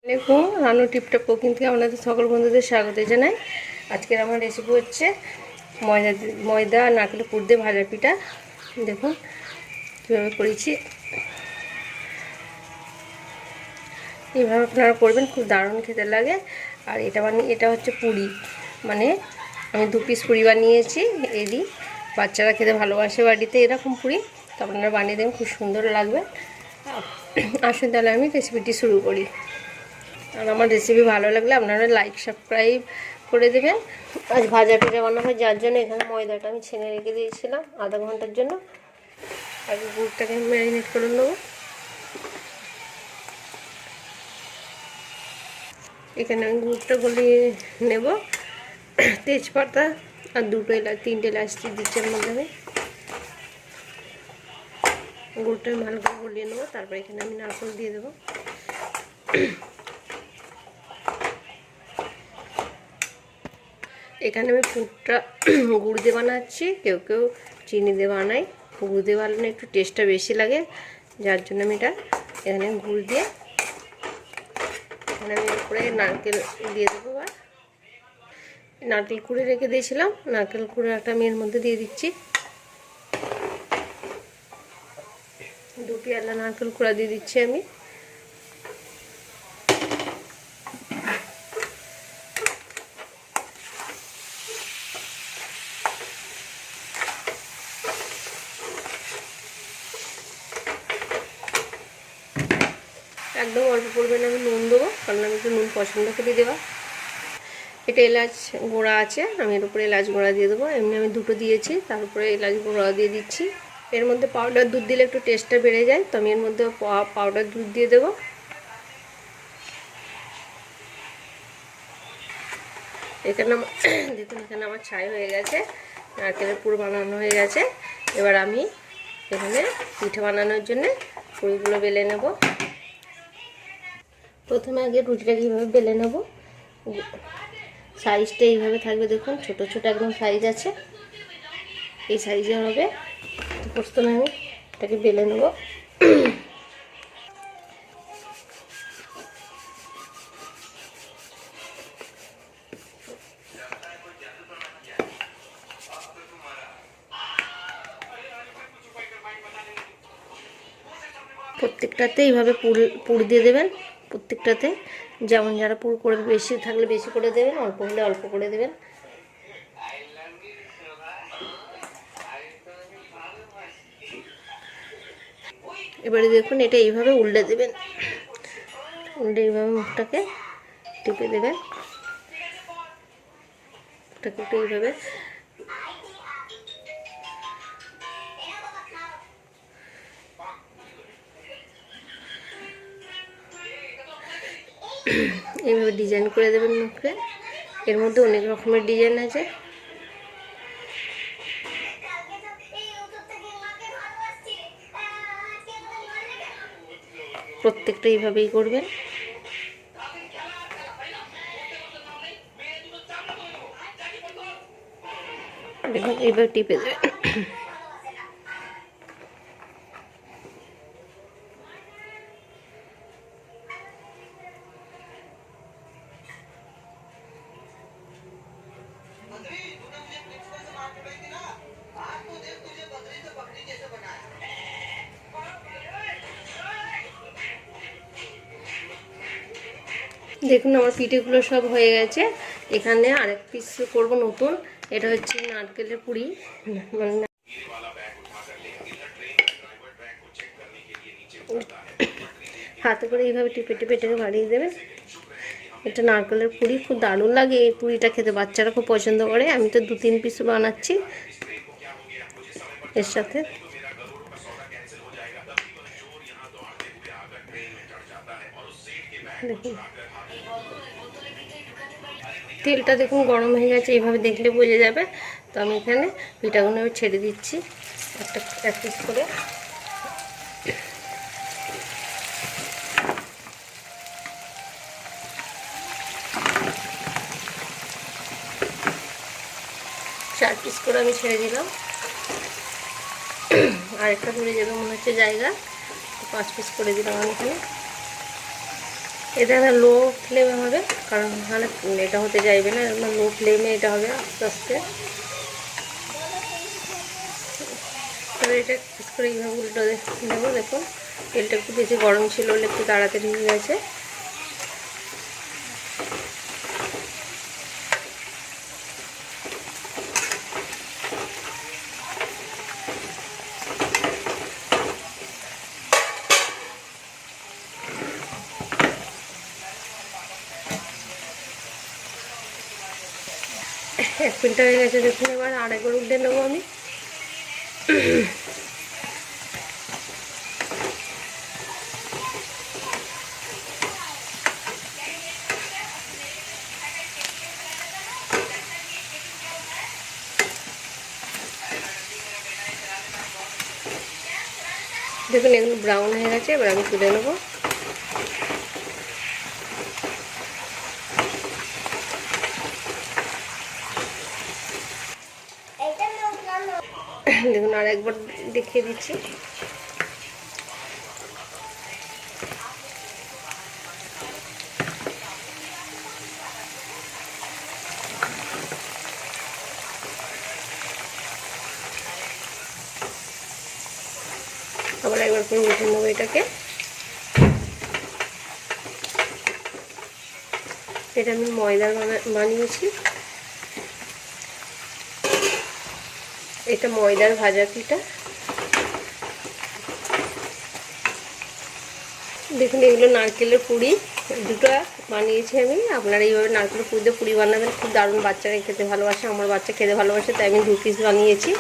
দেখুন Ranu tiptop cooking থেকে আপনাদের সকল বন্ধুদের স্বাগত জানাই। আজকের আমার রেসিপি হচ্ছে ময়দা আর নারকেলের পুর দিয়ে ভাজা পিঠা। দেখুন কীভাবে করেছি, এইভাবে আপনারা করবেন, খুব দারুণ খেতে লাগে। আর এটা হচ্ছে পুরি, মানে আমি 2 পিস পুরি বানিয়েছি। এরই বাচ্চারা খেতে ভালোবাসে বাড়িতে এরকম পুরি, তো আপনারা বানিয়ে দেবেন, খুব সুন্দর লাগবে। আসুন তাহলে আমি রেসিপিটি শুরু করি। আর আমার রেসিপি ভালো লাগলে আপনারা লাইক সাবস্ক্রাইব করে দেবেন। আজ ভাজা পিঠা বানাবো, যার জন্য এখানে ময়দাটা আমি ছেনে রেখে দিয়েছিলাম আধা ঘন্টার জন্য। আগে গুড়টাকে ম্যারিনেট করে নেবো। এখানে আমি গুড়টা গলিয়ে নেব। তেজপাতা আর 2টো এলাচ 3টে এলাচ দিচ্ছি এর মধ্যে। আমি গুড়টা ভালো করে গলিয়ে নেবো, তারপর এখানে আমি নারকেল দিয়ে দেবো। এখানে আমি পুরটা গুড় দিয়ে বানাচ্ছি, কেউ কেউ চিনি দিয়ে বানাই। গুড় দিয়ে বানালে একটু টেস্টটা বেশি লাগে, যার জন্য আমি এটা এখানে গুড় দিয়ে, এখানে আমি উপরে নারকেল দিয়ে দেবো। আর নারকেল কুড়ে রেখে দিয়েছিলাম, নারকেল কুড়াটা আমি এর মধ্যে দিয়ে দিচ্ছি। 2 পেয়ালা নারকেল কুড়া দিয়ে দিচ্ছি আমি। একদম অল্প পরিমাণে আমি নুন দেবো, কারণ আমি একটু নুন পছন্দ করি দেওয়া। এটা এলাচ গুঁড়া আছে, আমি এর উপরে এলাচ গুঁড়া দিয়ে দেবো। এমনি আমি 2টো দিয়েছি, তার উপরে এলাচ গুঁড়া দিয়ে দিচ্ছি। এর মধ্যে পাউডার দুধ দিলে একটু টেস্টটা বেড়ে যায়, তো আমি এর মধ্যে পাউডার দুধ দিয়ে দেবো। এখানে দেখুন, এখানে আমার ছাই হয়ে গেছে, নারকেলের পুর বানানো হয়ে গেছে। এবার আমি এখানে পিঠে বানানোর জন্য পুরিগুলো বেলে নেব। প্রথমে আগে রুটিটাকে এইভাবে বেলে নেব। সাইজটা এইভাবে থাকবে, দেখুন ছোট ছোট একদম সাইজ আছে, এই সাইজে হবে। তো প্রথমে আমি এটাকে বেলে নেব। প্রত্যেকটাতে এইভাবে পুর দিয়ে দেবেন, প্রত্যেকটাতে। যেমন যারা পুর করবে, বেশি থাকলে বেশি করে দেবেন, অল্প হলে অল্প করে দেবেন। এবারে দেখুন, এটা এইভাবে উল্টে দেবেন, উল্টে এইভাবে মুখটাকে টিপে দেবেন। মুখটাকে একটু এইভাবে এইভাবে ডিজাইন করে দেবেন মুখে। এর মধ্যে অনেক রকমের ডিজাইন আছে, প্রত্যেকটা এইভাবেই করবেন। দেখুন এইভাবে টিপে দেবেন। দেখুন আমার পিঠেগুলো সব হয়ে গেছে। এখানে আরেক পিস করব নতুন, এটা হচ্ছে নারকেলের পুরি। মানে হাতে করে এইভাবে টিপে টিপে এটাকে বাড়িয়ে দেবেন। এটা নারকেলের পুরি, খুব দারুণ লাগে এই পুরিটা খেতে, বাচ্চারা খুব পছন্দ করে। আমি তো 2-3 পিস বানাচ্ছি এর সাথে। দেখুন তেলটা দেখুন গরম হয়ে গেছে, এইভাবে দেখলে বোঝা যাবে। তো আমি এখানে পিঠাগুলো ছেড়ে দিচ্ছি এক পিস করে। চার পিস করে আমি ছেড়ে দিলাম, আরেকটা ধরে যাবে মনে হচ্ছে জায়গা, 5 পিস করে দিলাম আমি এখানে। এটা না লো ফ্লেমে হবে, কারণ নাহলে এটা হতে চাইবে না। লো ফ্লেমে এটা হবে আস্তে আস্তে। তবে এটা করে এইভাবে উল্টো দেবো। দেখুন তেলটা একটু বেশি গরম ছিল বলে একটু তাড়াতাড়ি হয়ে গেছে। এক মিনিট হয়ে গেছে দেখুন। এবার আরেকবার উল্টে নেবো আমি। দেখুন এগুলো ব্রাউন হয়ে গেছে, এবার আমি তুলে নেবো। দেখুন আর একবার দেখিয়ে দিচ্ছি। আবার একবার করে উঠে নেবো এটাকে। এটা আমি ময়দার বানিয়েছি। এটা ময়দার ভাজা পিঠা। দেখুন এগুলো নারকেলের পুরি, দুটো বানিয়েছি আমি। আপনারা এইভাবে নারকেলের পুরি দিয়ে পুরি বানাবেন, খুব দারুণ। বাচ্চারা খেতে ভালোবাসে, আমার বাচ্চা খেতে ভালোবাসে, তাই আমি 2 পিস বানিয়েছি।